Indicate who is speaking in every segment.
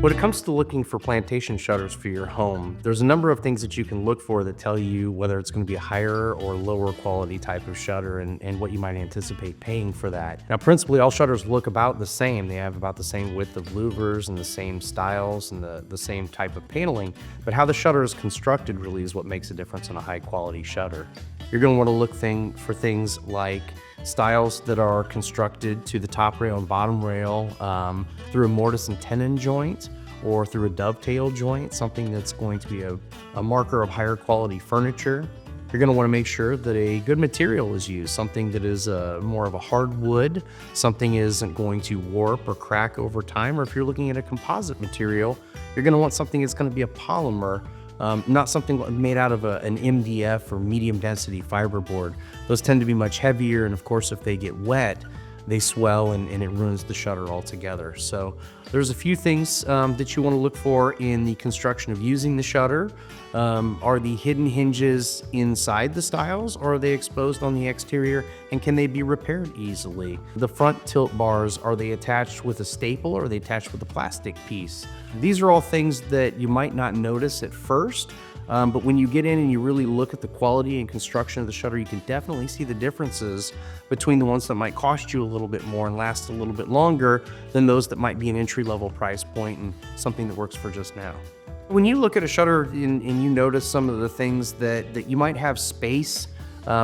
Speaker 1: When it comes to looking for plantation shutters for your home, there's a number of things that you can look for that tell you whether it's going to be a higher or lower quality type of shutter and what you might anticipate paying for that. Now, principally, all shutters look about the same. They have about the same width of louvers and the same styles and the same type of paneling, but how the shutter is constructed really is what makes a difference on a high quality shutter. You're going to want to look for things like styles that are constructed to the top rail and bottom rail through a mortise and tenon joint or through a dovetail joint, something that's going to be a marker of higher quality furniture. You're going to want to make sure that a good material is used, something that is more of a hardwood, something isn't going to warp or crack over time, or if you're looking at a composite material, you're going to want something that's going to be a polymer, not something made out of an MDF or medium density fiberboard. Those tend to be much heavier, and of course if they get wet, they swell and it ruins the shutter altogether. So there's a few things that you want to look for in the construction of using the shutter. Are the hidden hinges inside the styles, or are they exposed on the exterior, and can they be repaired easily? The front tilt bars, are they attached with a staple or are they attached with a plastic piece? These are all things that you might not notice at first, but when you get in and you really look at the quality and construction of the shutter, you can definitely see the differences between the ones that might cost you a little bit more and last a little bit longer than those that might be an entry-level price point and something that works for just now. When you look at a shutter and you notice some of the things that you might have space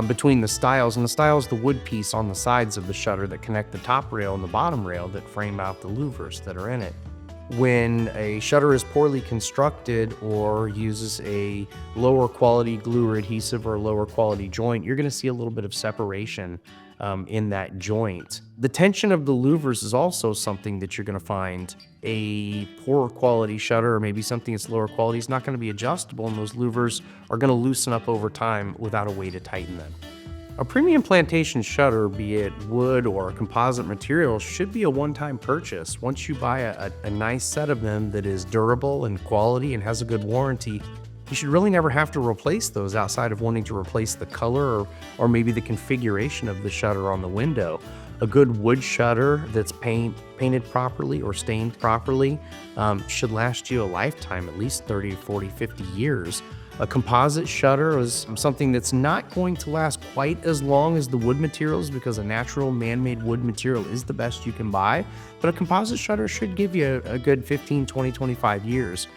Speaker 1: between the styles, and the style is the wood piece on the sides of the shutter that connect the top rail and the bottom rail that frame out the louvers that are in it. When a shutter is poorly constructed or uses a lower quality glue or adhesive or a lower quality joint, you're going to see a little bit of separation in that joint. The tension of the louvers is also something that you're going to find. A poor quality shutter, or maybe something that's lower quality, is not going to be adjustable, and those louvers are going to loosen up over time without a way to tighten them. A premium plantation shutter, be it wood or a composite material, should be a one-time purchase. Once you buy a nice set of them that is durable and quality and has a good warranty, you should really never have to replace those outside of wanting to replace the color or maybe the configuration of the shutter on the window. A good wood shutter that's painted properly or stained properly should last you a lifetime, at least 30, 40, 50 years. A composite shutter is something that's not going to last quite as long as the wood materials, because a natural man-made wood material is the best you can buy, but a composite shutter should give you a good 15, 20, 25 years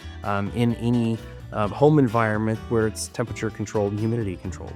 Speaker 1: in any home environment where it's temperature controlled and humidity controlled.